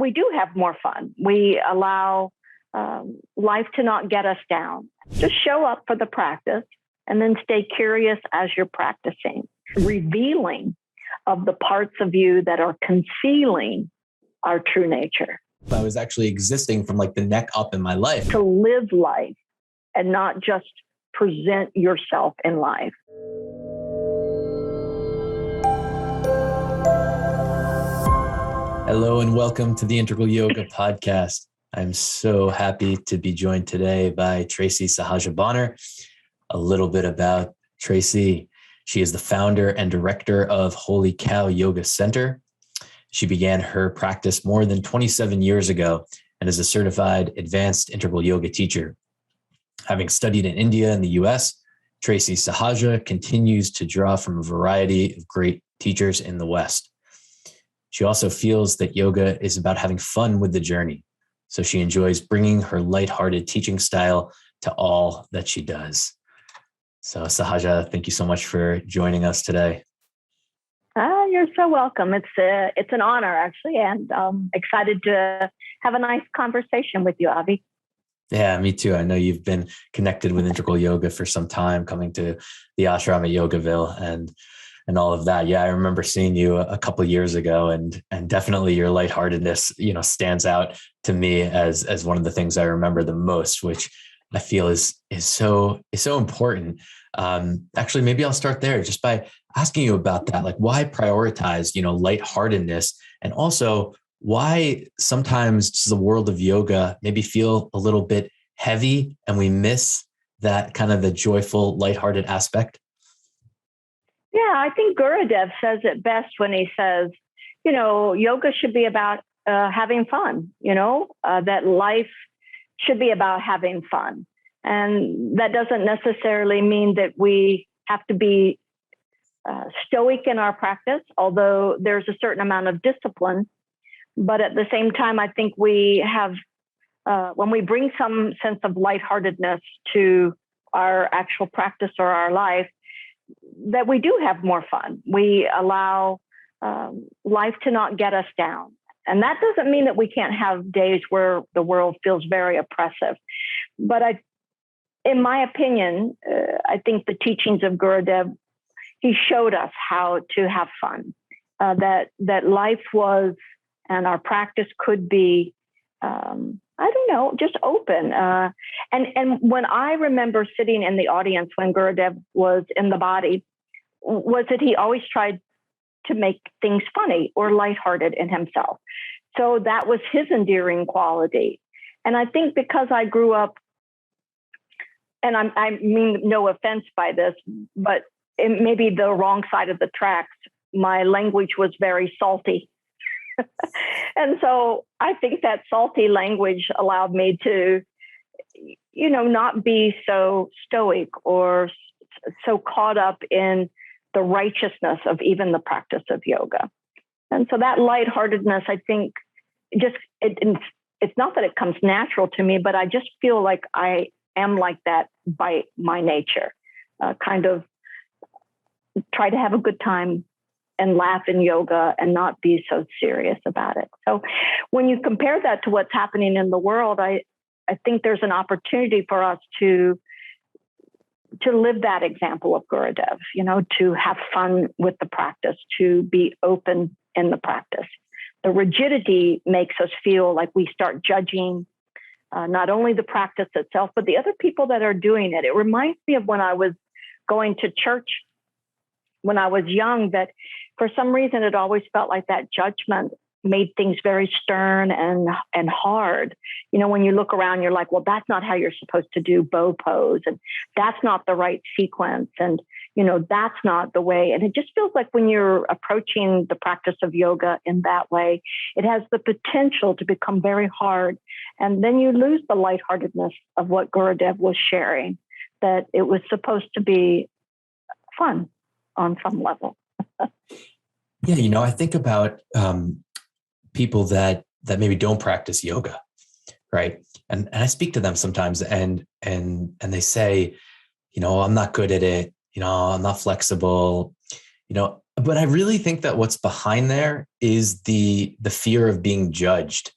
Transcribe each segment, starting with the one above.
we do have more fun. We allow life to not get us down. Just show up for the practice and then stay curious as you're practicing, revealing of the parts of you that are concealing our true nature. I was actually existing from like the neck up in my life. To live life and not just present yourself in life. Hello and welcome to the Integral Yoga Podcast. I'm so happy to be joined today by Tracy Sahaja Bonner. A little bit about Tracy. She is the founder and director of Holy Cow Yoga Center. She began her practice more than 27 years ago and is a certified advanced integral yoga teacher. Having studied in India and the US, Tracy Sahaja continues to draw from a variety of great teachers in the West. She also feels that yoga is about having fun with the journey. So she enjoys bringing her lighthearted teaching style to all that she does. So Sahaja, thank you so much for joining us today. You're so welcome. It's an honor, actually, and excited to have a nice conversation with you, Avi. Yeah, me too. I know you've been connected with integral yoga for some time, coming to the ashram at Yogaville and all of that. Yeah, I remember seeing you a couple of years ago, and definitely your lightheartedness, stands out to me as one of the things I remember the most, which I feel is so important. Actually, maybe I'll start there just by asking you about that. Like, why prioritize, lightheartedness, and also why sometimes does the world of yoga maybe feel a little bit heavy and we miss that kind of the joyful, lighthearted aspect? Yeah, I think Gurudev says it best when he says, yoga should be about having fun, that life should be about having fun. And that doesn't necessarily mean that we have to be stoic in our practice, although there's a certain amount of discipline. But at the same time, I think we have, when we bring some sense of lightheartedness to our actual practice or our life, that we do have more fun. We allow life to not get us down. And that doesn't mean that we can't have days where the world feels very oppressive. But in my opinion, I think the teachings of Gurudev, he showed us how to have fun, that life was, and our practice could be, just open. And when I remember sitting in the audience when Gurudev was in the body, was that he always tried to make things funny or lighthearted in himself. So that was his endearing quality. And I think because I grew up, and I mean no offense by this, but it may be the wrong side of the tracks, my language was very salty. And so I think that salty language allowed me to, not be so stoic or so caught up in the righteousness of even the practice of yoga. And so that lightheartedness, I think, it's not that it comes natural to me, but I just feel like I am like that by my nature, kind of try to have a good time and laugh in yoga and not be so serious about it. So when you compare that to what's happening in the world, I think there's an opportunity for us to live that example of Gurudev, to have fun with the practice, to be open in the practice. The rigidity makes us feel like we start judging not only the practice itself, but the other people that are doing it. It reminds me of when I was going to church when I was young, that for some reason it always felt like that judgment made things very stern and hard. When you look around, you're like, well, that's not how you're supposed to do bow pose, and that's not the right sequence, and that's not the way. And it just feels like when you're approaching the practice of yoga in that way, it has the potential to become very hard. And then you lose the lightheartedness of what Gurudev was sharing, that it was supposed to be fun on some level. Yeah, I think about people that maybe don't practice yoga, right? And I speak to them sometimes, and they say, I'm not good at it. I'm not flexible. But I really think that what's behind there is the fear of being judged,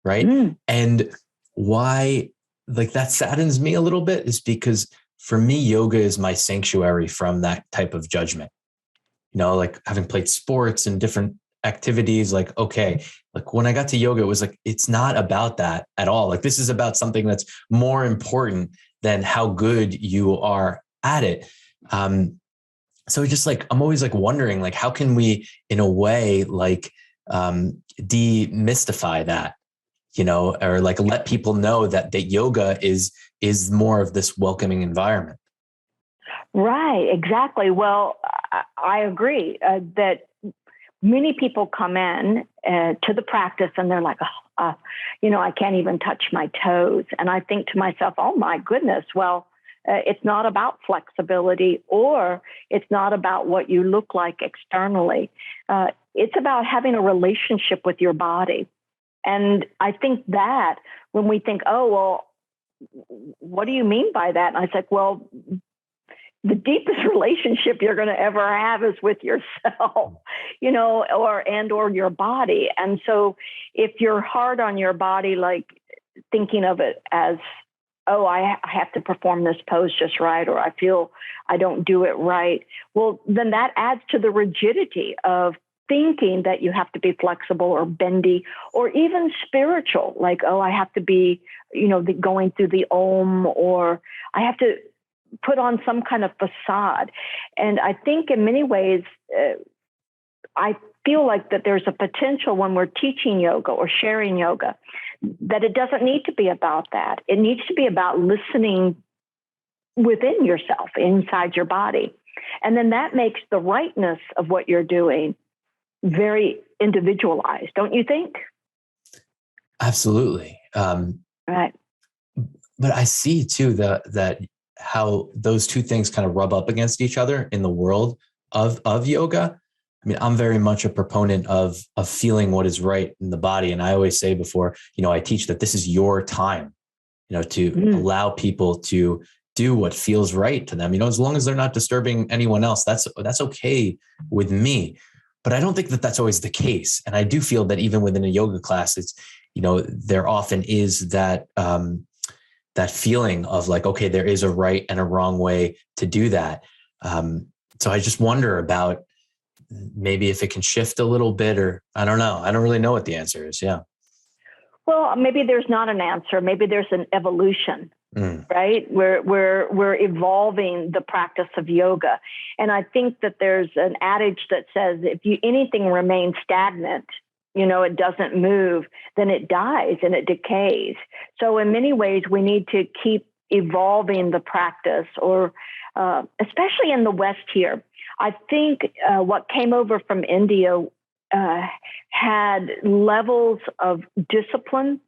right? And why, like, that saddens me a little bit is because for me, yoga is my sanctuary from that type of judgment. Like having played sports and different activities, like, okay, like when I got to yoga, it was like, it's not about that at all. Like, this is about something that's more important than how good you are at it. So it's just like, I'm always like wondering, like, how can we, in a way, like, demystify that, or like let people know that yoga is more of this welcoming environment. Right, exactly. Well, I agree that many people come in to the practice and they're like, I can't even touch my toes. And I think to myself, oh my goodness, well, it's not about flexibility, or it's not about what you look like externally. It's about having a relationship with your body. And I think that when we think, oh, well, what do you mean by that? And I said, well, the deepest relationship you're going to ever have is with yourself, or your body. And so if you're hard on your body, like thinking of it as, oh, I have to perform this pose just right, or I feel I don't do it right, well, then that adds to the rigidity of thinking that you have to be flexible or bendy or even spiritual, like, oh, I have to be, going through the Om, or I have to put on some kind of facade. And I think in many ways, I feel like that there's a potential when we're teaching yoga or sharing yoga, that it doesn't need to be about that. It needs to be about listening within yourself, inside your body. And then that makes the rightness of what you're doing very individualized, don't you think? Absolutely. Right. But I see too that how those two things kind of rub up against each other in the world of yoga. I mean, I'm very much a proponent of feeling what is right in the body. And I always say before, I teach that this is your time, to allow people to do what feels right to them, as long as they're not disturbing anyone else, that's okay with me. But I don't think that that's always the case. And I do feel that even within a yoga class, it's, there often is that, that feeling of like, okay, there is a right and a wrong way to do that. So I just wonder about maybe if it can shift a little bit, or I don't know. I don't really know what the answer is. Yeah. Well, maybe there's not an answer. Maybe there's an evolution, right? We're evolving the practice of yoga. And I think that there's an adage that says, if anything remains stagnant, it doesn't move, then it dies and it decays. So in many ways, we need to keep evolving the practice, or especially in the West here. I think what came over from India had levels of discipline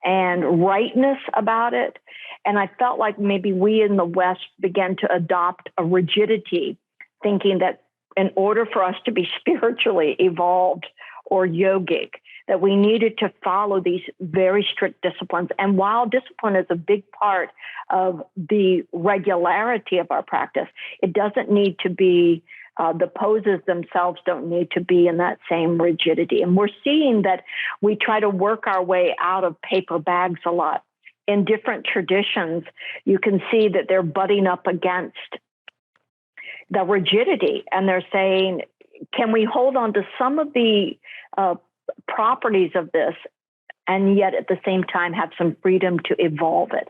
and rightness about it. And I felt like maybe we in the West began to adopt a rigidity, thinking that in order for us to be spiritually evolved or yogic, that we needed to follow these very strict disciplines. And while discipline is a big part of the regularity of our practice, it doesn't need to be, the poses themselves don't need to be in that same rigidity. And we're seeing that we try to work our way out of paper bags a lot. In different traditions, you can see that they're butting up against the rigidity, and they're saying, can we hold on to some of the properties of this, and yet at the same time have some freedom to evolve it?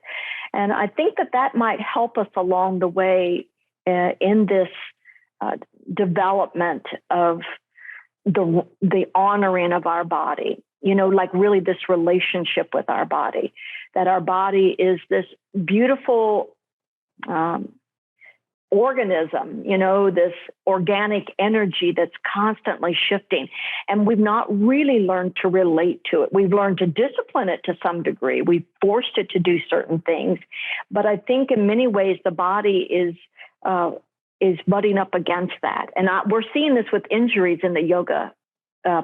And I think that might help us along the way in this development of the honoring of our body, like really this relationship with our body, that our body is this beautiful organism, this organic energy that's constantly shifting. And we've not really learned to relate to it. We've learned to discipline it to some degree. We've forced it to do certain things. But I think in many ways, the body is butting up against that. And we're seeing this with injuries in the yoga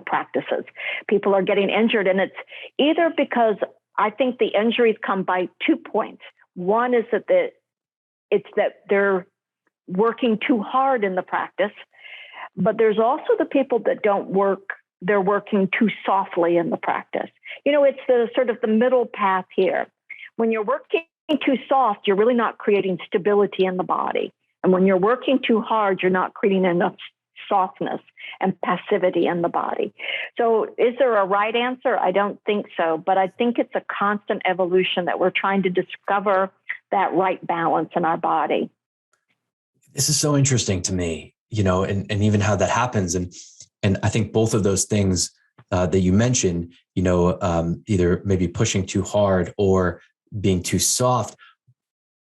practices. People are getting injured, and it's either because I think the injuries come by 2 points. One is that it's that they're working too hard in the practice, But there's also the people that don't work. They're working too softly in the practice. It's the sort of the middle path here. When you're working too soft, you're really not creating stability in the body. And when you're working too hard, you're not creating enough softness and passivity in the body. So is there a right answer? I don't think so. But I think it's a constant evolution that we're trying to discover that right balance in our body. This is so interesting to me, and even how that happens. And I think both of those things that you mentioned, either maybe pushing too hard or being too soft,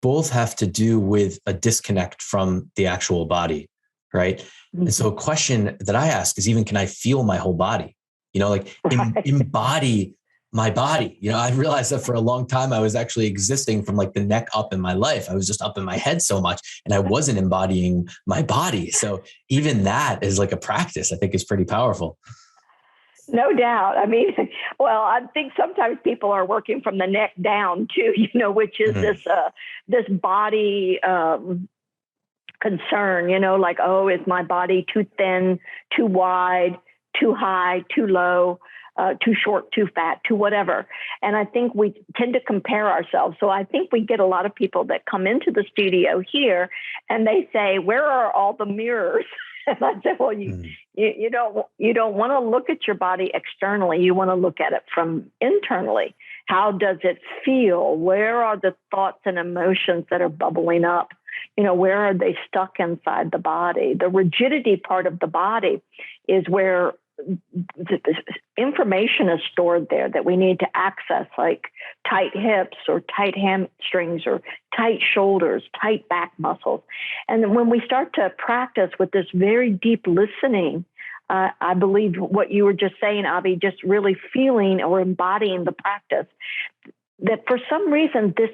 both have to do with a disconnect from the actual body, right? Mm-hmm. And so a question that I ask is, even, can I feel my whole body? Embody my body. I realized that for a long time, I was actually existing from like the neck up in my life. I was just up in my head so much, and I wasn't embodying my body. So even that is like a practice, I think, is pretty powerful. No doubt. I mean, well, I think sometimes people are working from the neck down too, which is this body concern, like, oh, is my body too thin, too wide, too high, too low, too short, too fat, too whatever. And I think we tend to compare ourselves. So I think we get a lot of people that come into the studio here and they say, where are all the mirrors? And I said, well, you don't want to look at your body externally. You want to look at it from internally. How does it feel? Where are the thoughts and emotions that are bubbling up? Where are they stuck inside the body? The rigidity part of the body is where the information is stored there that we need to access, like tight hips or tight hamstrings or tight shoulders, tight back muscles. And then when we start to practice with this very deep listening, I believe what you were just saying, Avi, just really feeling or embodying the practice, that for some reason this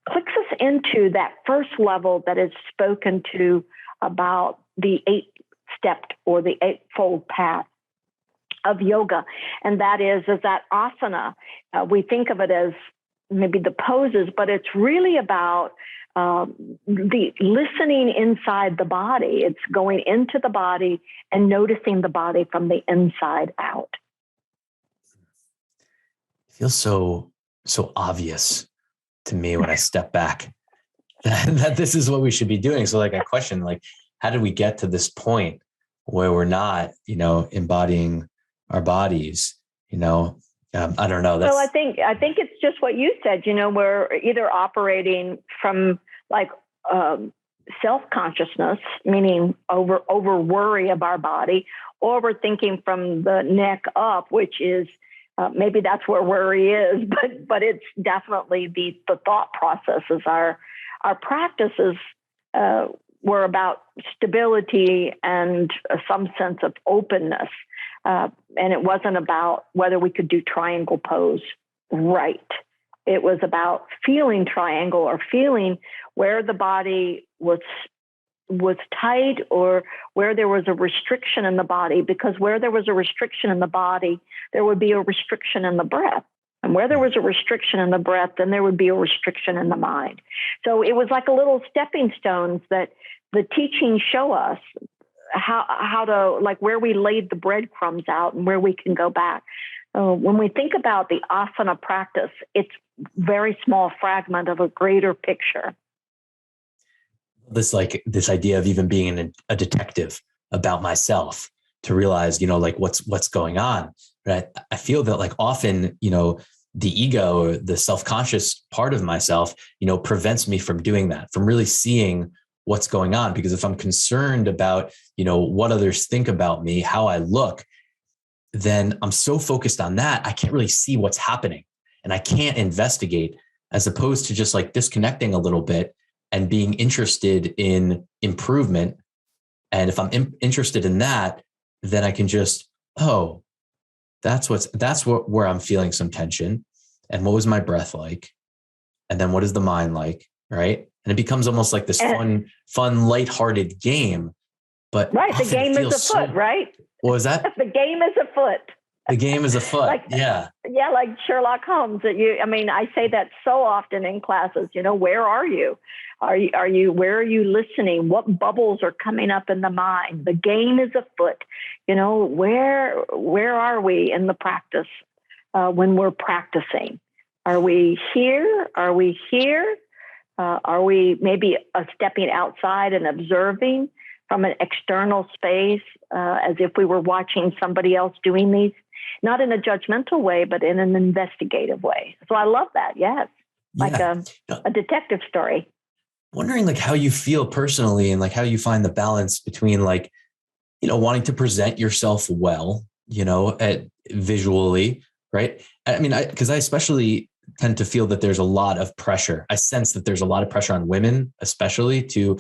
clicks us into that first level that is spoken to about the 8-stepped or the 8-fold path of yoga. And that is that asana. We think of it as maybe the poses, but it's really about the listening inside the body. It's going into the body and noticing the body from the inside out. It feels so obvious to me when I step back that this is what we should be doing. So like I question, like, how did we get to this point where we're not, embodying our bodies? I don't know. Well, I think it's just what you said. We're either operating from like self-consciousness, meaning over worry of our body, or we're thinking from the neck up, which is maybe that's where worry is, but it's definitely the thought processes. Our practices were about stability and some sense of openness. And it wasn't about whether we could do triangle pose right. It was about feeling triangle or feeling where the body was tight or where there was a restriction in the body, because where there was a restriction in the body, there would be a restriction in the breath. And where there was a restriction in the breath, then there would be a restriction in the mind. So it was like a little stepping stones that the teachings show us how to, like, where we laid the breadcrumbs out and where we can go back. When we think about the asana practice, it's very small fragment of a greater picture. This idea of even being a detective about myself to realize, like what's going on. Right. I feel that like often, the ego or the self-conscious part of myself, prevents me from doing that, from really seeing what's going on. Because if I'm concerned about, what others think about me, how I look, then I'm so focused on that, I can't really see what's happening and I can't investigate, as opposed to just like disconnecting a little bit and being interested in improvement. And if I'm interested in that, then I can just, where I'm feeling some tension. And what was my breath like? And then what is the mind like? Right. And it becomes almost like this fun, lighthearted game. But right. The game is afoot, right? What was that? The game is afoot. The game is afoot. Like, yeah. Yeah, like Sherlock Holmes. I say that so often in classes. Where are you? Where are you listening? What bubbles are coming up in the mind? The game is afoot. Where are we in the practice when we're practicing? Are we here? Are we here? Are we maybe stepping outside and observing from an external space as if we were watching somebody else doing these? Not in a judgmental way, but in an investigative way. So I love that. Yes. Like a detective story. Wondering like how you feel personally and like how you find the balance between like, wanting to present yourself well, visually, right? I mean, because I especially tend to feel that there's a lot of pressure. I sense that there's a lot of pressure on women, especially to,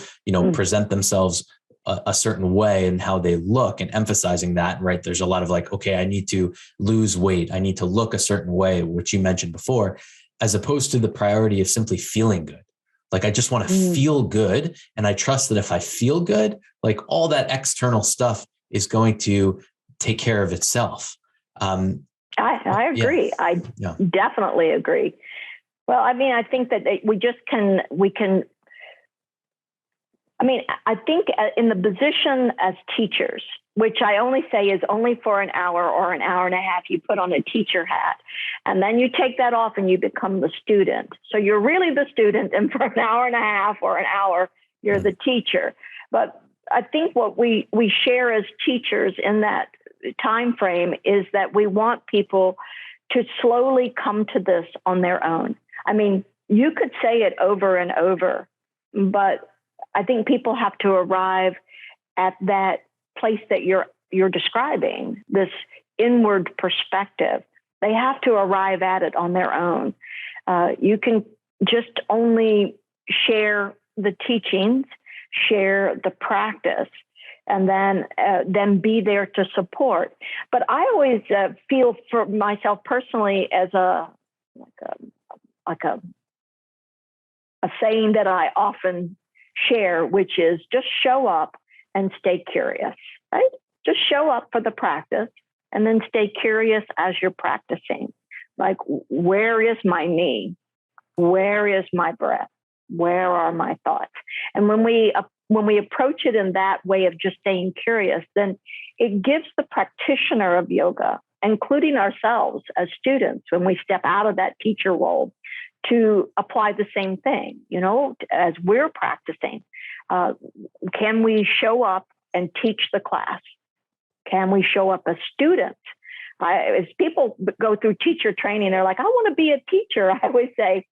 present themselves a certain way and how they look and emphasizing that, right? There's a lot of like, okay, I need to lose weight. I need to look a certain way, which you mentioned before, as opposed to the priority of simply feeling good. Like, I just want to feel good. And I trust that if I feel good, like all that external stuff is going to take care of itself. I agree. I definitely agree. Well, I mean, I think that I think in the position as teachers, which I only say is only for an hour or an hour and a half, you put on a teacher hat and then you take that off and you become the student. So you're really the student, and for an hour and a half or an hour, you're the teacher. But I think what we share as teachers in that time frame is that we want people to slowly come to this on their own. I mean, you could say it over and over, but I think people have to arrive at that place that you're describing, this inward perspective. They have to arrive at it on their own. You can just only share the teachings, share the practice, and then be there to support. But I always feel for myself personally as a saying that I often share, which is just show up and stay curious, right? Just show up for the practice and then stay curious as you're practicing. Like, where is my knee? Where is my breath? Where are my thoughts? And when we approach it in that way of just staying curious, then it gives the practitioner of yoga, including ourselves as students, when we step out of that teacher role, to apply the same thing, as we're practicing. Can we show up and teach the class? Can we show up as students? As people go through teacher training, they're like, I want to be a teacher. I always say,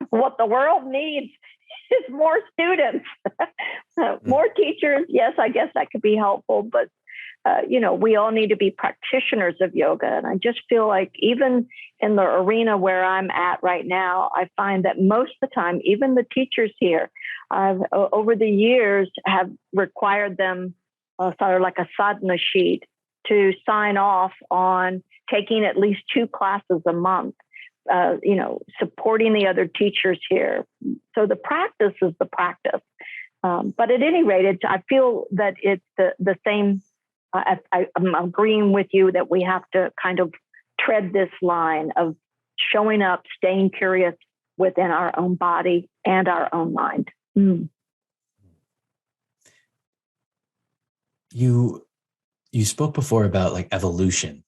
what the world needs is more students, more teachers. Yes, I guess that could be helpful, but we all need to be practitioners of yoga. And I just feel like even in the arena where I'm at right now, I find that most of the time, even the teachers here, I've over the years have required them sort of like a sadhana sheet to sign off on taking at least 2 classes a month, supporting the other teachers here. So the practice is the practice. But at any rate, I feel that it's the same. I'm agreeing with you that we have to kind of tread this line of showing up, staying curious within our own body and our own mind. You spoke before about like evolution.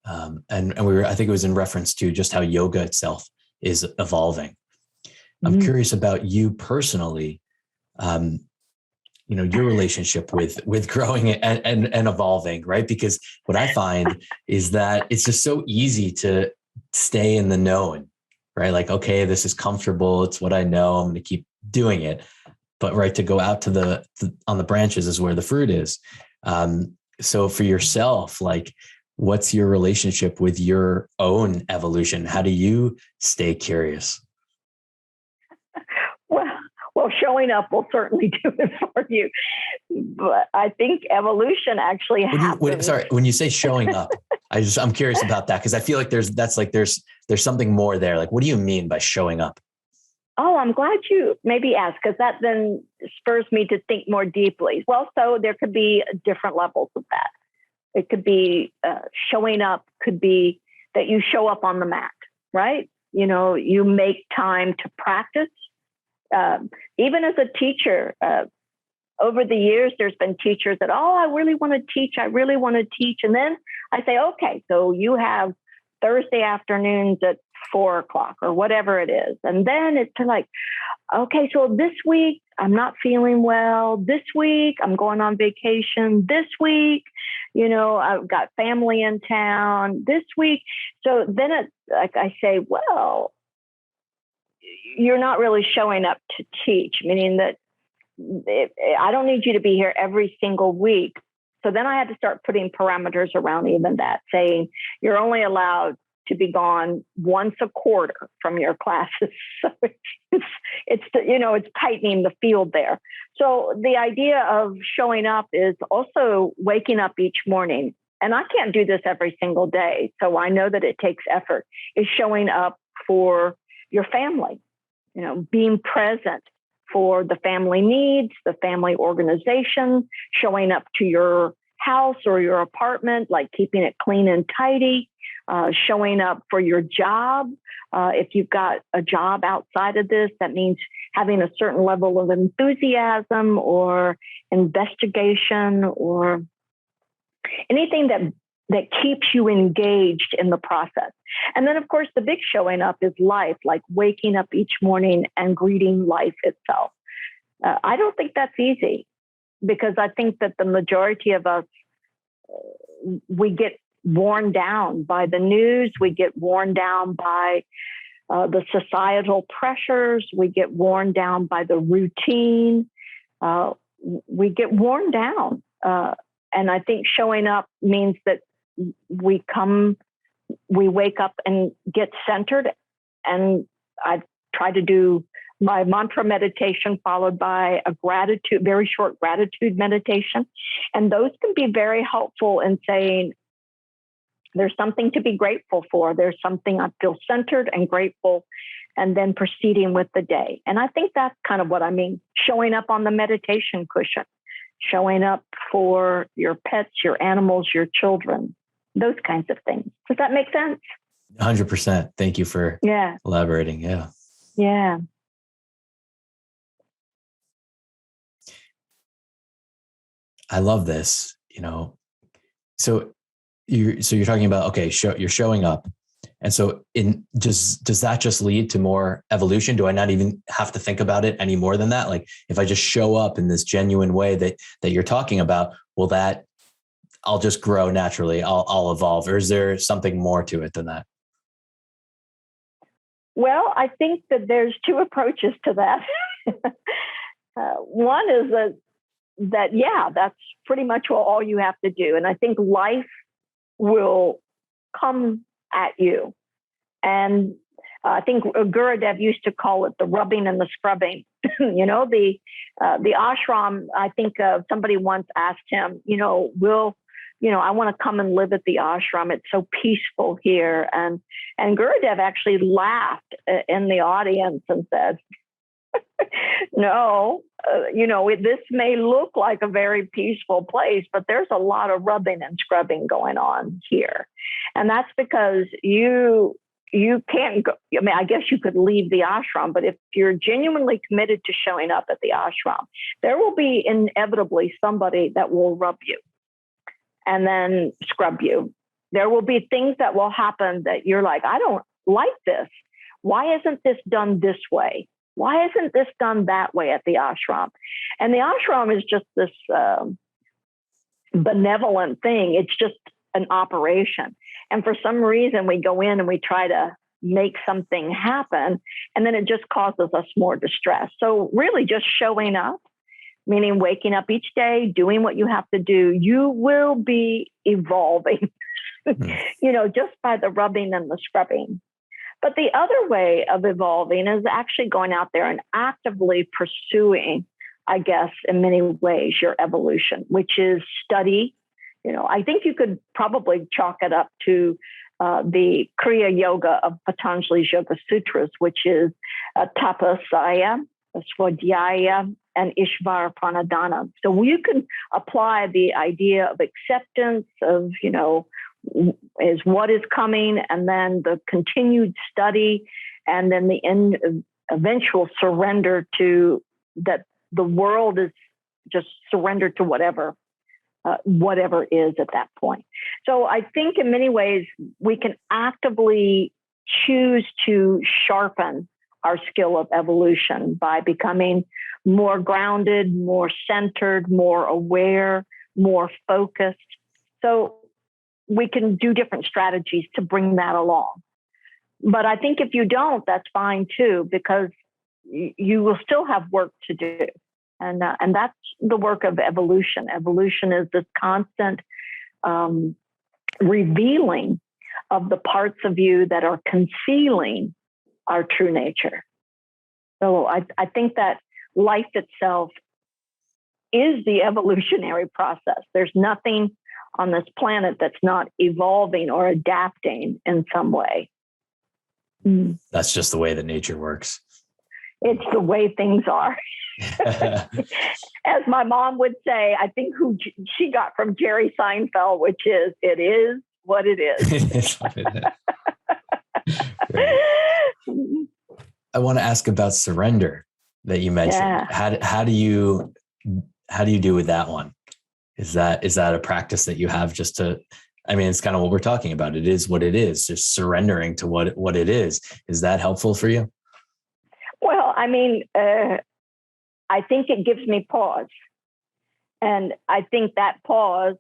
And I think it was in reference to just how yoga itself is evolving. I'm curious about you personally, your relationship with growing and evolving, right? Because what I find is that it's just so easy to stay in the known, right? Like, okay, this is comfortable. It's what I know. I'm going to keep doing it. But right, to go out to on the branches is where the fruit is. So for yourself, like, what's your relationship with your own evolution? How do you stay curious? Well, showing up will certainly do it for you. But I think evolution actually happens. When you say showing up, I'm curious about that, because I feel like there's something more there. Like, what do you mean by showing up? Oh, I'm glad you maybe asked, because that then spurs me to think more deeply. Well, so there could be different levels of that. It could be showing up, could be that you show up on the mat, right? You make time to practice. Even as a teacher, over the years, there's been teachers that, I really want to teach. I really want to teach. And then I say, okay, so you have Thursday afternoons at 4:00 or whatever it is. And then it's like, okay, so this week I'm not feeling well. This week I'm going on vacation. This week, I've got family in town this week. So then it's like I say, well, you're not really showing up to teach, meaning that I don't need you to be here every single week. So then I had to start putting parameters around even that, saying you're only allowed to be gone once a quarter from your classes. So it's tightening the field there. So the idea of showing up is also waking up each morning. And I can't do this every single day, so I know that it takes effort, is showing up for your family, being present for the family needs, the family organization, showing up to your house or your apartment, like keeping it clean and tidy, showing up for your job. If you've got a job outside of this, that means having a certain level of enthusiasm or investigation or anything that keeps you engaged in the process. And then, of course, the big showing up is life, like waking up each morning and greeting life itself. I don't think that's easy, because I think that the majority of us, we get worn down by the news. We get worn down by the societal pressures. We get worn down by the routine. We get worn down. And I think showing up means that we wake up and get centered. And I try to do my mantra meditation followed by a very short gratitude meditation. And those can be very helpful in saying, there's something to be grateful for. There's something I feel centered and grateful, and then proceeding with the day. And I think that's kind of what I mean, showing up on the meditation cushion, showing up for your pets, your animals, your children, those kinds of things. Does that make sense? 100%. Thank you for elaborating. Yeah. Yeah. I love this, so you're talking about, okay, you're showing up. And so does that just lead to more evolution? Do I not even have to think about it any more than that? Like, if I just show up in this genuine way that you're talking about, I'll just grow naturally. I'll evolve. Or is there something more to it than that? Well, I think that there's two approaches to that. One is that that's pretty much all you have to do. And I think life will come at you. And I think Gurudev used to call it the rubbing and the scrubbing. The ashram, I think somebody once asked him, I want to come and live at the ashram. It's so peaceful here. And Gurudev actually laughed in the audience and said, no, this may look like a very peaceful place, but there's a lot of rubbing and scrubbing going on here. And that's because you can't go. I mean, I guess you could leave the ashram, but if you're genuinely committed to showing up at the ashram, there will be inevitably somebody that will rub you and then scrub you. There will be things that will happen that you're like, I don't like this. Why isn't this done this way? Why isn't this done that way at the ashram? And the ashram is just this benevolent thing. It's just an operation. And for some reason, we go in and we try to make something happen, and then it just causes us more distress. So really just showing up, meaning waking up each day, doing what you have to do, you will be evolving, just by the rubbing and the scrubbing. But the other way of evolving is actually going out there and actively pursuing, I guess, in many ways, your evolution, which is study. I think you could probably chalk it up to the Kriya Yoga of Patanjali's Yoga Sutras, which is tapasaya, Swadhyaya, and Ishvara Pranadhana. So you can apply the idea of acceptance of, is what is coming, and then the continued study, and then the eventual surrender to that the world is just surrendered to whatever is at that point. So I think in many ways we can actively choose to sharpen our skill of evolution by becoming more grounded, more centered, more aware, more focused. So we can do different strategies to bring that along. But I think if you don't, that's fine too, because you will still have work to do. And that's the work of evolution. Evolution is this constant revealing of the parts of you that are concealing our true nature. So I think that life itself is the evolutionary process. There's nothing on this planet that's not evolving or adapting in some way. That's just the way that nature works. It's the way things are. As my mom would say, I think who she got from Jerry Seinfeld, which is, it is what it is. It is what it is. Right. I want to ask about surrender that you mentioned. Yeah. How do you do with that one? Is that a practice that you have just to, it's kind of what we're talking about. It is what it is, just surrendering to what it is. Is that helpful for you? Well, I think it gives me pause. And I think that pause,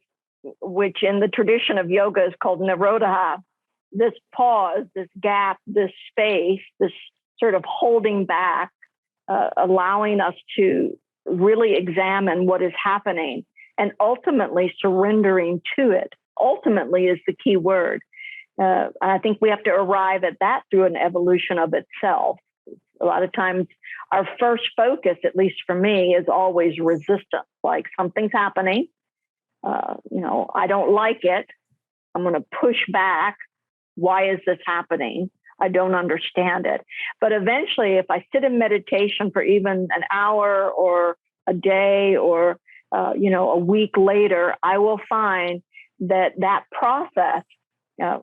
which in the tradition of yoga is called nirodha, this pause, this gap, this space, this sort of holding back, allowing us to really examine what is happening and ultimately surrendering to it. Ultimately is the key word. I think we have to arrive at that through an evolution of itself. A lot of times our first focus, at least for me, is always resistance. Like something's happening. I don't like it. I'm going to push back. Why is this happening? I don't understand it. But eventually, if I sit in meditation for even an hour or a day or, a week later, I will find that process,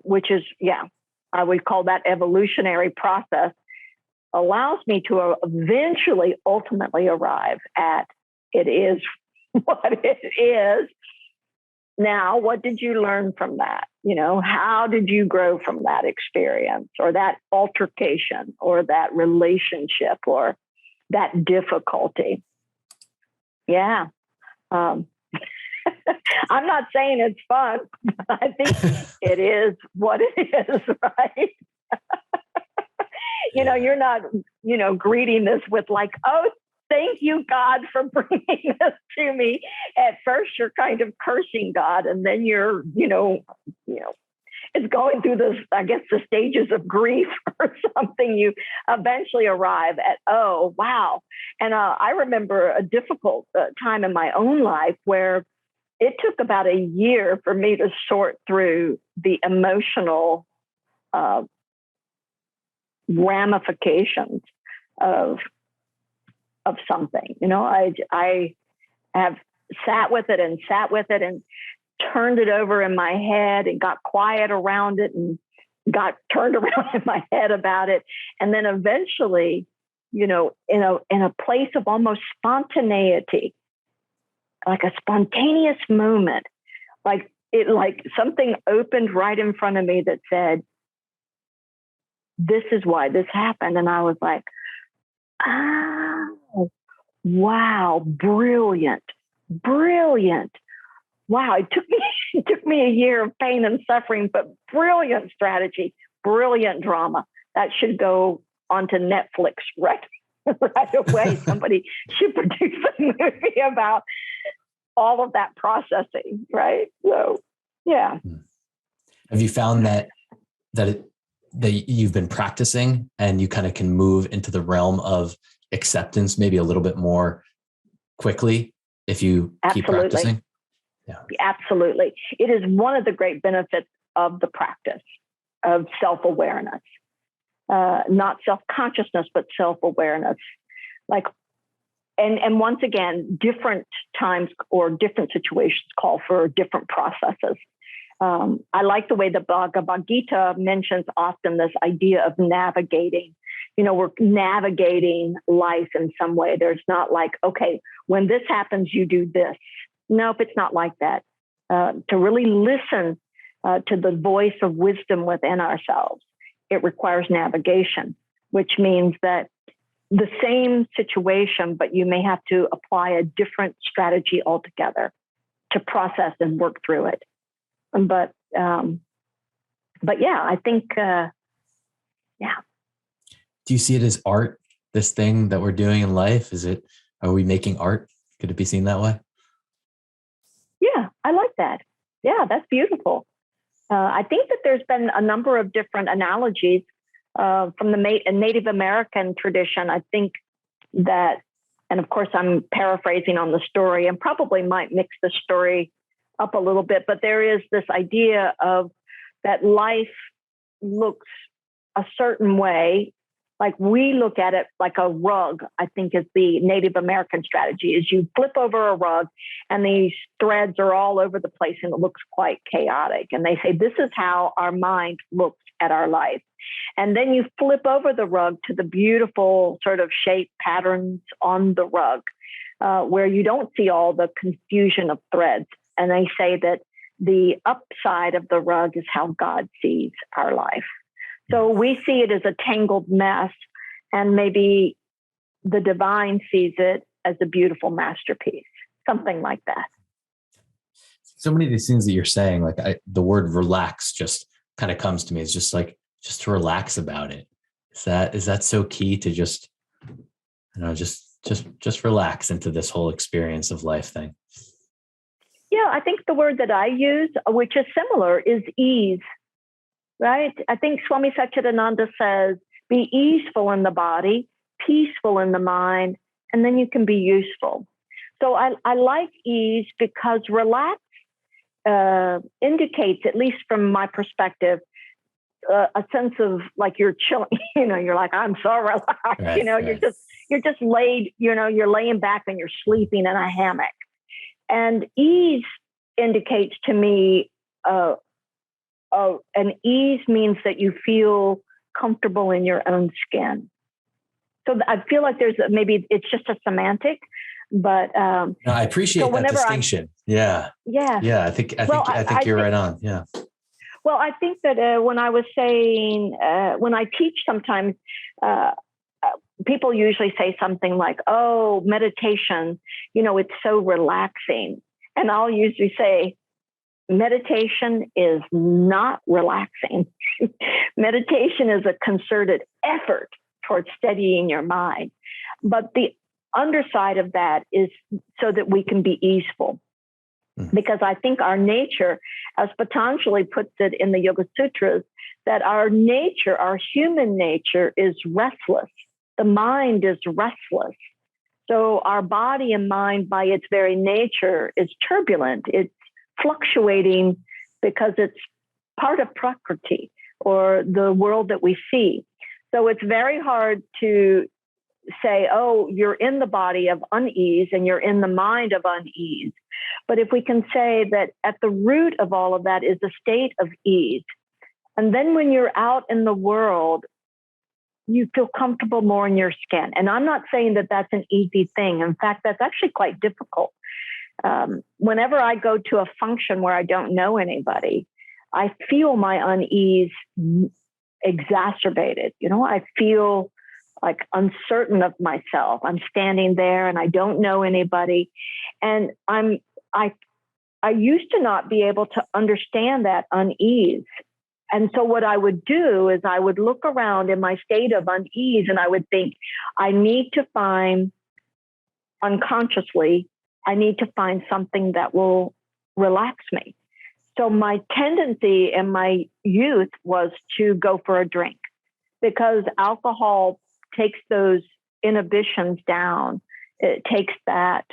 which is, I would call that evolutionary process, allows me to eventually, ultimately arrive at it is what it is. Now, what did you learn from that? How did you grow from that experience or that altercation or that relationship or that difficulty? Yeah. I'm not saying it's fun, but I think it is what it is, right? You're not, greeting this with like, oh, thank you, God, for bringing this to me. At first, you're kind of cursing God, and then you're, it's going through this, I guess, the stages of grief or something. You eventually arrive at, oh, wow. And I remember a difficult time in my own life where it took about a year for me to sort through the emotional ramifications of something. I have sat with it and turned it over in my head and got quiet around it and got turned around in my head about it. And then eventually, in a place of almost spontaneity, like a spontaneous moment, like something opened right in front of me that said, this is why this happened. And I was like, oh, wow, brilliant. Wow, it took me a year of pain and suffering, but brilliant strategy, brilliant drama. That should go onto Netflix right away. Somebody should produce a movie about all of that processing, right? So, yeah. Have you found that you've been practicing and you kind of can move into the realm of acceptance maybe a little bit more quickly if you keep practicing? Yeah. Absolutely. It is one of the great benefits of the practice of self-awareness, not self-consciousness, but self-awareness. Like and once again, different times or different situations call for different processes. I like the way the Bhagavad Gita mentions often this idea of navigating. We're navigating life in some way. There's not like, okay, when this happens, you do this. Nope, it's not like that. To really listen to the voice of wisdom within ourselves, it requires navigation, which means that the same situation, but you may have to apply a different strategy altogether to process and work through it. But yeah, I think, yeah. Do you see it as art, this thing that we're doing in life? Are we making art? Could it be seen that way? Yeah, I like that. Yeah, that's beautiful. I think that there's been a number of different analogies from the Native American tradition. I think that, and of course I'm paraphrasing on the story and probably might mix the story up a little bit, but there is this idea of that life looks a certain way. Like we look at it like a rug, I think is the Native American strategy, is you flip over a rug and these threads are all over the place and it looks quite chaotic. And they say, this is how our mind looks at our life. And then you flip over the rug to the beautiful sort of shape patterns on the rug where you don't see all the confusion of threads. And they say that the upside of the rug is how God sees our life. So we see it as a tangled mess, and maybe the divine sees it as a beautiful masterpiece, something like that. So many of these things that you're saying, like the word relax just kind of comes to me. It's just like, just to relax about it. Is that so key to just relax into this whole experience of life thing? Yeah, I think the word that I use, which is similar, is ease. Right? I think Swami Satchidananda says, be easeful in the body, peaceful in the mind, and then you can be useful. So I like ease because relax indicates, at least from my perspective, a sense of like you're chilling, you're like, I'm so relaxed, right, right. You're just laid, you're laying back and you're sleeping in a hammock. And ease indicates to me, and ease means that you feel comfortable in your own skin. So I feel like maybe it's just a semantic, but no, I appreciate that distinction. Yeah. I think you're right on. Yeah. Well, I think that when I was saying when I teach, sometimes people usually say something like, "Oh, meditation, it's so relaxing," and I'll usually say, meditation is not relaxing. Meditation is a concerted effort towards steadying your mind. But the underside of that is so that we can be easeful. Because I think our nature, as Patanjali puts it in the Yoga Sutras, that our nature, our human nature, is restless. The mind is restless. So our body and mind, by its very nature, is turbulent. It's fluctuating because it's part of Prakriti, or the world that we see. So it's very hard to say, oh, you're in the body of unease and you're in the mind of unease. But if we can say that at the root of all of that is a state of ease, and then when you're out in the world, you feel comfortable more in your skin. And I'm not saying that that's an easy thing. In fact, that's actually quite difficult. Whenever I go to a function where I don't know anybody, I feel my unease exacerbated. I feel like uncertain of myself. I'm standing there and I don't know anybody. And I used to not be able to understand that unease. And so what I would do is I would look around in my state of unease and I would think, I need to find something that will relax me. So my tendency in my youth was to go for a drink because alcohol takes those inhibitions down. It takes that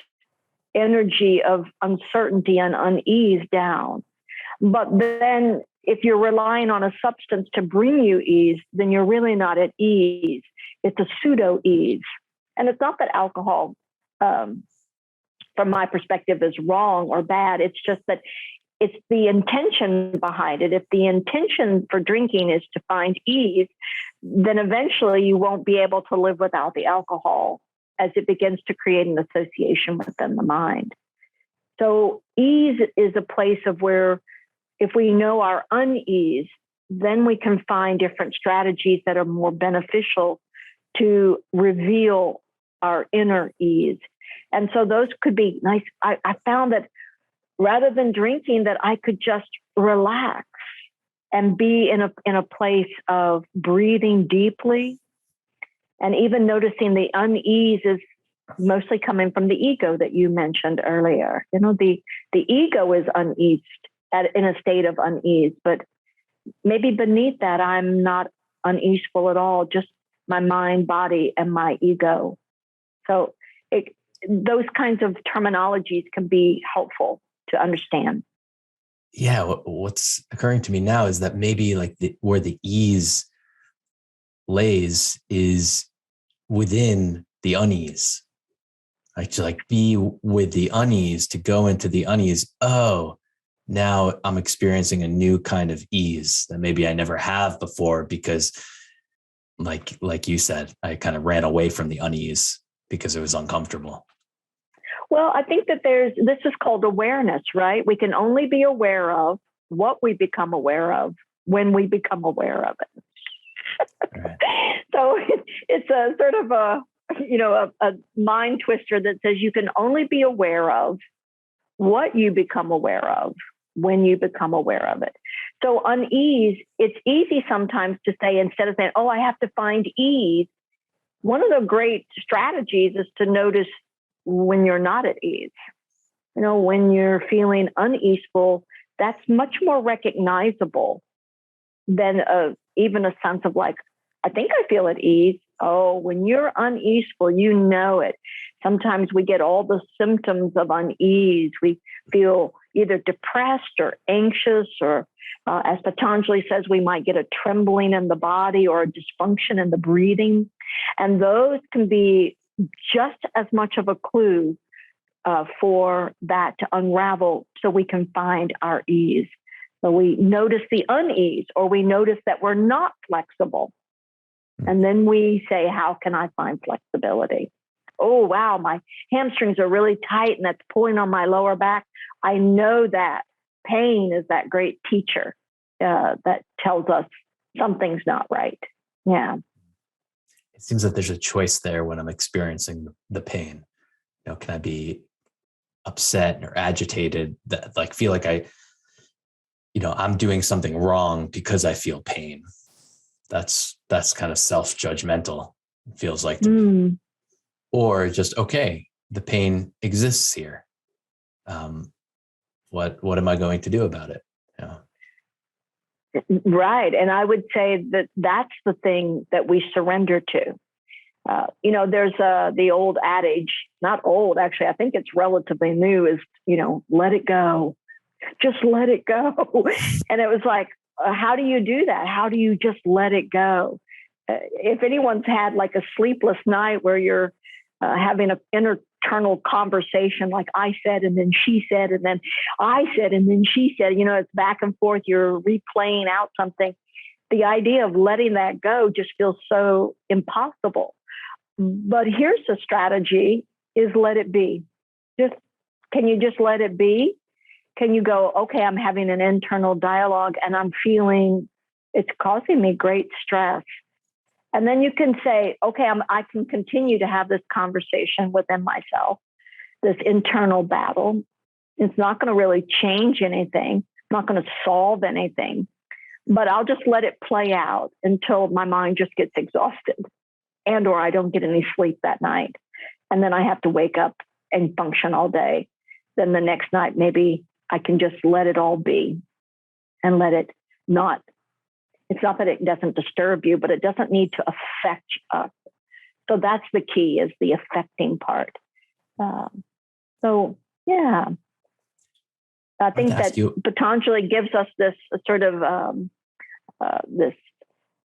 energy of uncertainty and unease down. But then if you're relying on a substance to bring you ease, then you're really not at ease. It's a pseudo ease. And it's not that alcohol from my perspective, is wrong or bad. It's just that it's the intention behind it. If the intention for drinking is to find ease, then eventually you won't be able to live without the alcohol as it begins to create an association within the mind. So ease is a place of where if we know our unease, then we can find different strategies that are more beneficial to reveal our inner ease. And so those could be nice. I found that rather than drinking, that I could just relax and be in a place of breathing deeply, and even noticing the unease is mostly coming from the ego that you mentioned earlier. The ego is uneased in a state of unease, but maybe beneath that, I'm not uneaseful at all, just my mind, body, and my ego. So those kinds of terminologies can be helpful to understand. Yeah, what's occurring to me now is that maybe like where the ease lays is within the unease. Like to be with the unease, to go into the unease. Oh, now I'm experiencing a new kind of ease that maybe I never have before, because like you said, I kind of ran away from the unease because it was uncomfortable. Well, I think that this is called awareness, right? We can only be aware of what we become aware of when we become aware of it. Right. So it's a sort of a mind twister that says you can only be aware of what you become aware of when you become aware of it. So unease, it's easy sometimes to say, instead of saying, oh, I have to find ease, one of the great strategies is to notice when you're not at ease. When you're feeling uneaseful, that's much more recognizable than even a sense of like, I think I feel at ease. Oh, when you're uneaseful, you know it. Sometimes we get all the symptoms of unease. We feel either depressed or anxious, or as Patanjali says, we might get a trembling in the body or a dysfunction in the breathing. And those can be just as much of a clue for that to unravel so we can find our ease. So we notice the unease, or we notice that we're not flexible. And then we say, how can I find flexibility? Oh, wow, my hamstrings are really tight and that's pulling on my lower back. I know that pain is that great teacher that tells us something's not right. Yeah. It seems that there's a choice there when I'm experiencing the pain. Can I be upset or agitated, that like feel like I'm doing something wrong because I feel pain? That's kind of self-judgmental, it feels like to me. Or just, okay, the pain exists here. What am I going to do about it? Right. And I would say that that's the thing that we surrender to. There's the old adage, not old, actually, I think it's relatively new, is, let it go. Just let it go. And it was like, how do you do that? How do you just let it go? If anyone's had like a sleepless night where you're having an internal conversation, like I said, and then she said, and then I said, and then she said, it's back and forth, you're replaying out something. The idea of letting that go just feels so impossible. But here's the strategy, is let it be. Can you just let it be? Can you go, okay, I'm having an internal dialogue and I'm feeling it's causing me great stress. And then you can say, okay, I can continue to have this conversation within myself, this internal battle. It's not going to really change anything. It's not going to solve anything, but I'll just let it play out until my mind just gets exhausted or I don't get any sleep that night. And then I have to wake up and function all day. Then the next night, maybe I can just let it all be and let it not. It's not that it doesn't disturb you, but it doesn't need to affect us. So that's the key, is the affecting part. So, yeah. I think that Patanjali gives us this sort of this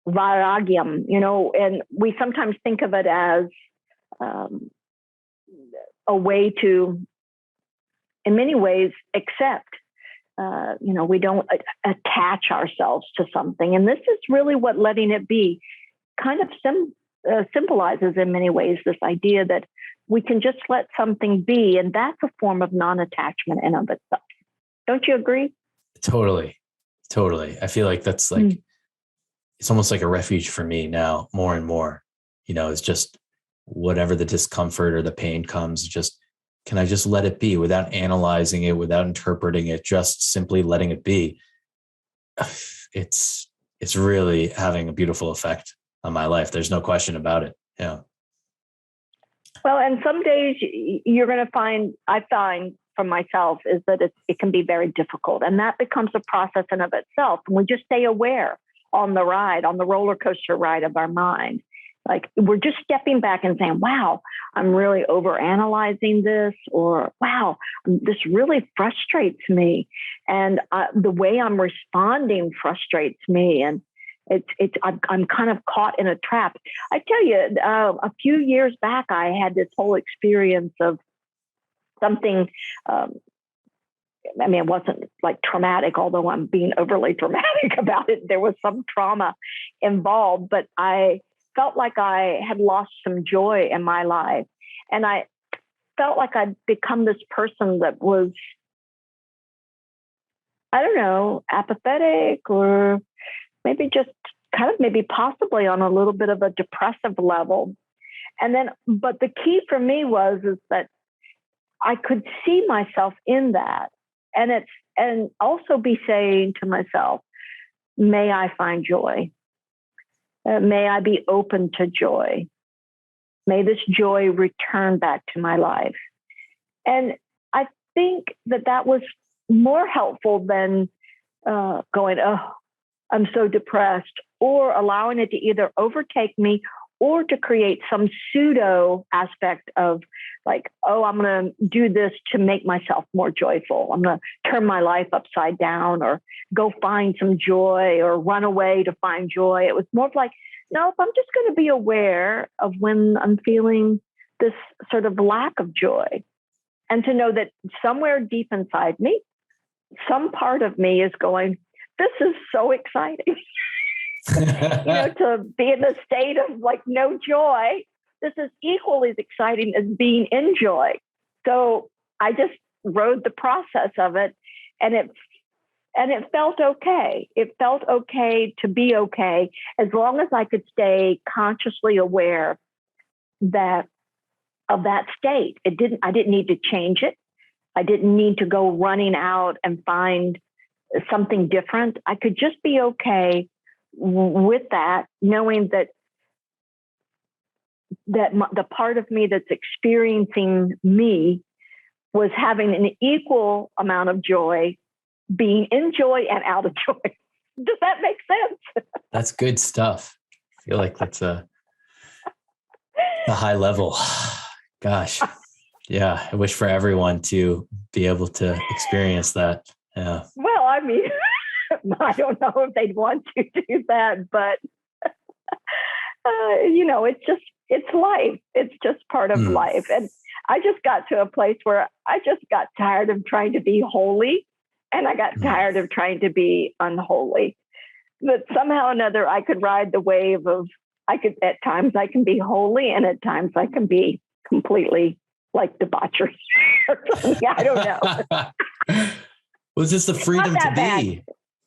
vairagyam, and we sometimes think of it as a way to, in many ways, accept. We don't attach ourselves to something. And this is really what letting it be kind of symbolizes in many ways, this idea that we can just let something be. And that's a form of non-attachment in of itself. Don't you agree? Totally. I feel like that's like, it's almost like a refuge for me now, more and more. It's just whatever the discomfort or the pain comes, can I just let it be without analyzing it, without interpreting it, just simply letting it be? It's really having a beautiful effect on my life. There's no question about it. Yeah. Well, and some days you're going to find, I find for myself, is that it can be very difficult. And that becomes a process in of itself. And we just stay aware on the roller coaster ride of our mind. Like we're just stepping back and saying, wow, I'm really overanalyzing this, or wow, this really frustrates me. And the way I'm responding frustrates me. And I'm kind of caught in a trap. I tell you, a few years back, I had this whole experience of something, it wasn't like traumatic, although I'm being overly dramatic about it. There was some trauma involved, but I felt like I had lost some joy in my life. And I felt like I'd become this person that was, I don't know, apathetic, or maybe just kind of maybe possibly on a little bit of a depressive level. And then, but the key for me is that I could see myself in that. And also be saying to myself, may I find joy? May I be open to joy? May this joy return back to my life. And I think that was more helpful than going, oh, I'm so depressed, or allowing it to either overtake me or to create some pseudo aspect of like, oh, I'm going to do this to make myself more joyful. I'm going to turn my life upside down, or go find some joy, or run away to find joy. It was more of like, no, if I'm just going to be aware of when I'm feeling this sort of lack of joy, and to know that somewhere deep inside me, some part of me is going, this is so exciting. To be in the state of like no joy, this is equally as exciting as being in joy. So I just rode the process of it, and it felt okay. It felt okay to be okay, as long as I could stay consciously aware of that state. I didn't need to change it. I didn't need to go running out and find something different. I could just be okay with that, knowing that the part of me that's experiencing me was having an equal amount of joy, being in joy and out of joy. Does that make sense? That's good stuff. I feel like that's a high level. Gosh. Yeah. I wish for everyone to be able to experience that. Yeah. Well, I mean, I don't know if they'd want to do that, but it's life. It's just part of life. And I just got to a place where I just got tired of trying to be holy, and I got tired of trying to be unholy. But somehow or another, I could ride the wave of, at times I can be holy, and at times I can be completely like debauchery. Yeah, I don't know. Well, it's just the freedom to be.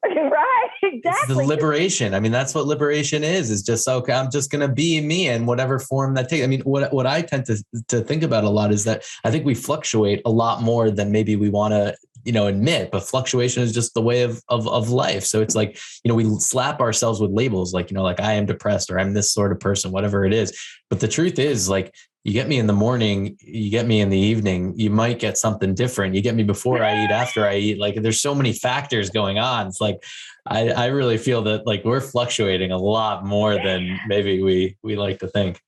Right, exactly. It's the liberation. I mean, that's what liberation is just, okay, I'm just going to be me in whatever form that takes. I mean, what I tend to think about a lot is that I think we fluctuate a lot more than maybe we want to, admit, but fluctuation is just the way of life. So it's like, we slap ourselves with labels, like, like I am depressed, or I'm this sort of person, whatever it is. But the truth is, like, you get me in the morning, you get me in the evening, you might get something different. You get me before I eat, after I eat. Like, there's so many factors going on. It's like, I really feel that like we're fluctuating a lot more than maybe we like to think.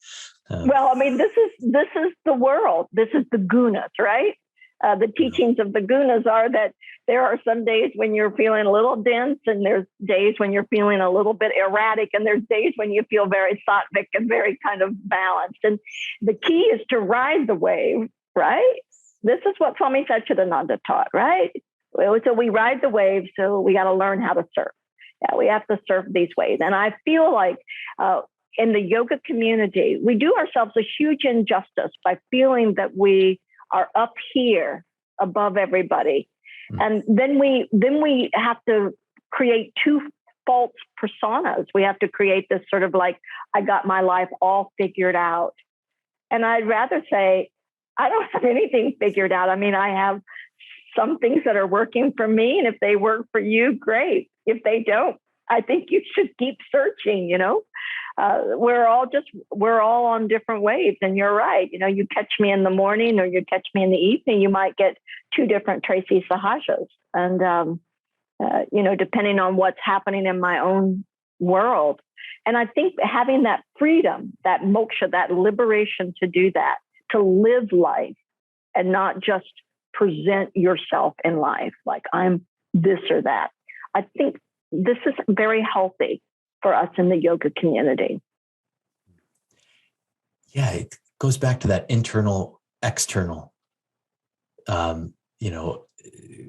Well, I mean, this is the world. This is the gunas, right? The teachings of the gunas are that there are some days when you're feeling a little dense, and there's days when you're feeling a little bit erratic, and there's days when you feel very sattvic and very kind of balanced. And the key is to ride the wave right? This is what Swami Satchidananda taught, right? So we ride the waves, so we got to learn how to surf. Yeah, we have to surf these waves. And I feel like in the yoga community, we do ourselves a huge injustice by feeling that we are up here above everybody. And then we have to create two false personas. We have to create this sort of like, I got my life all figured out. And I'd rather say, I don't have anything figured out. I mean, I have some things that are working for me. And if they work for you, great. If they don't, I think you should keep searching, we're all on different waves. And you're right. You catch me in the morning or you catch me in the evening, you might get two different Tracy Sahajas. And, depending on what's happening in my own world. And I think having that freedom, that moksha, that liberation to do that, to live life and not just present yourself in life like I'm this or that. I think this is very healthy for us in the yoga community. Yeah, it goes back to that internal, external,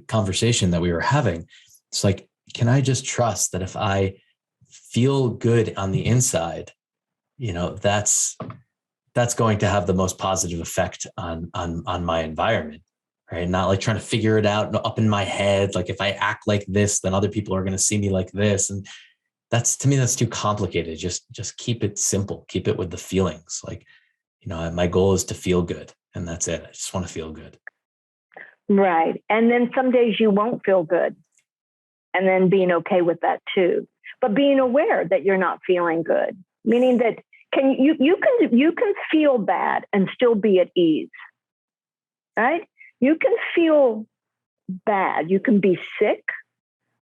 conversation that we were having. It's like, can I just trust that if I feel good on the inside, that's going to have the most positive effect on my environment, right? Not like trying to figure it out up in my head. Like if I act like this, then other people are going to see me like this. And to me, that's too complicated. Just keep it simple. Keep it with the feelings. Like, my goal is to feel good, and that's it. I just want to feel good. Right. And then some days you won't feel good, and then being okay with that too. But being aware that you're not feeling good, meaning that you can feel bad and still be at ease, right? You can feel bad. You can be sick,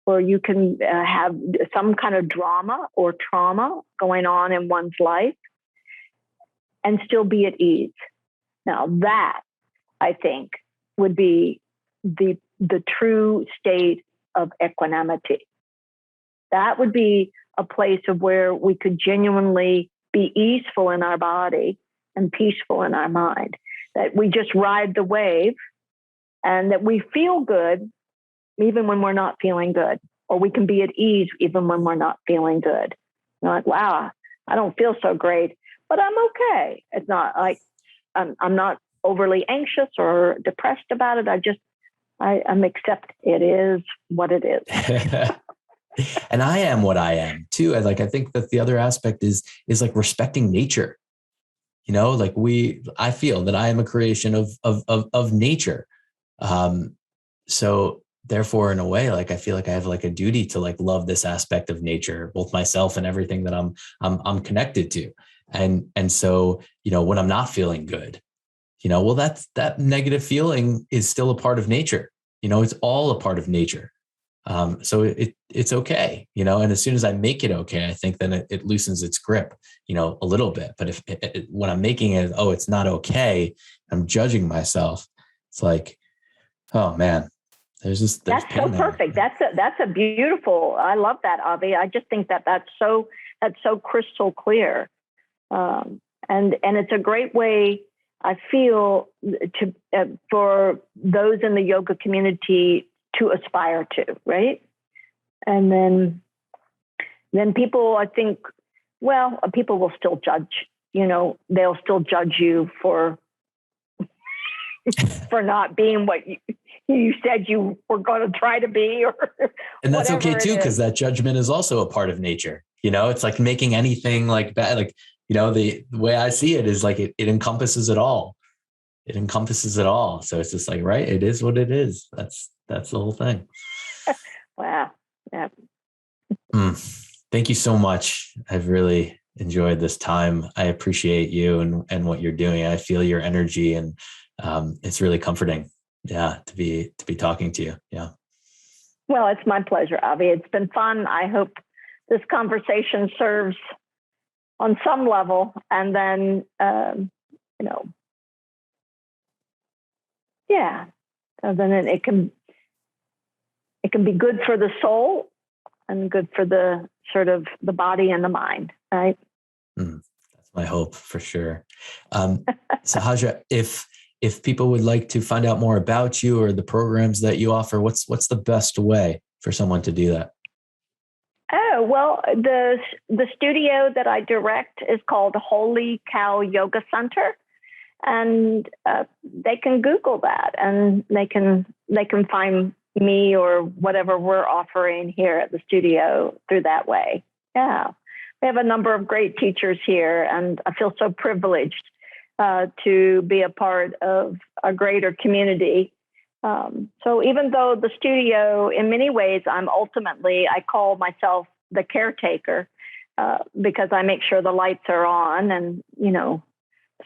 or you can have some kind of drama or trauma going on in one's life and still be at ease. Now that, I think, would be the true state of equanimity. That would be a place of where we could genuinely be easeful in our body and peaceful in our mind, that we just ride the wave and that we feel good even when we're not feeling good, or we can be at ease even when we're not feeling good. Like, wow, I don't feel so great, but I'm okay. It's not like I'm not overly anxious or depressed about it. I'm accept it is what it is. And I am what I am too. I think that the other aspect is like respecting nature. I feel that I am a creation of nature. So therefore, in a way, like I feel like I have like a duty to like love this aspect of nature, both myself and everything that I'm connected to. And so, when I'm not feeling good, that negative feeling is still a part of nature. It's all a part of nature. So it's okay, and as soon as I make it okay, I think then it loosens its grip, a little bit. But if when I'm making it, it's not okay, I'm judging myself. It's like, oh man, there's that's so perfect. That's a beautiful. I love that, Avi. I just think that's so crystal clear, and it's a great way, I feel, to for those in the yoga community to aspire to, right? And then people, I think, people will still judge. They'll still judge you for not being what you said you were going to try to be, and that's okay too, because that judgment is also a part of nature. It's like making anything like bad, like the way I see it is like it encompasses it all. It encompasses it all. So it's just like, right, it is what it is. That's the whole thing. Wow. Yeah. Thank you so much. I've really enjoyed this time. I appreciate you and what you're doing. I feel your energy, and it's really comforting. Yeah. To be talking to you. Yeah. Well, it's my pleasure, Avi. It's been fun. I hope this conversation serves on some level, and then, yeah. So then it can be good for the soul and good for the sort of the body and the mind, right? That's my hope for sure. Sahaja, if if people would like to find out more about you or the programs that you offer, what's the best way for someone to do that? Oh, well, the studio that I direct is called Holy Cow Yoga Center. And they can Google that, and they can find me or whatever we're offering here at the studio through that way. Yeah, we have a number of great teachers here, and I feel so privileged to be a part of a greater community. So even though the studio, in many ways, I call myself the caretaker because I make sure the lights are on and,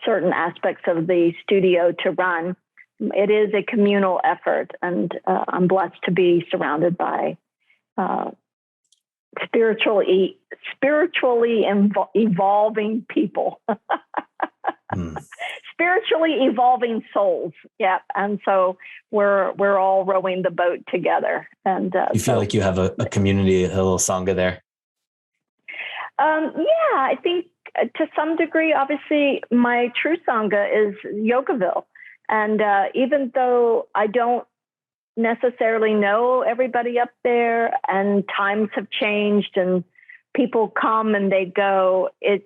certain aspects of the studio to run. It is a communal effort, and I'm blessed to be surrounded by spiritually evolving people, spiritually evolving souls. Yeah, and so we're all rowing the boat together. And you feel like you have a community, a little sangha there. Yeah, I think to some degree, obviously, my true sangha is Yogaville. And even though I don't necessarily know everybody up there, and times have changed and people come and they go, it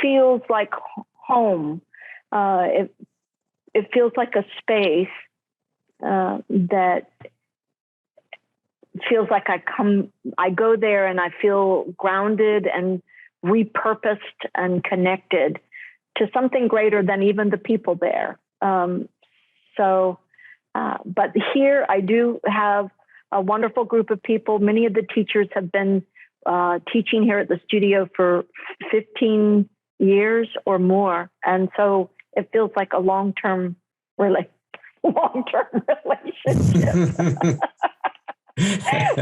feels like home. It feels like a space that feels like I go there and I feel grounded and repurposed and connected to something greater than even the people there. But here I do have a wonderful group of people. Many of the teachers have been teaching here at the studio for 15 years or more. And so it feels like a long-term relationship.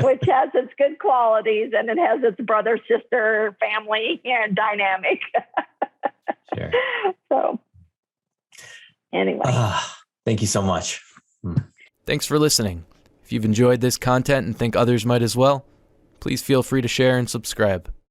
Which has its good qualities, and it has its brother-sister family dynamic. Sure. So anyway. Thank you so much. Thanks for listening. If you've enjoyed this content and think others might as well, please feel free to share and subscribe.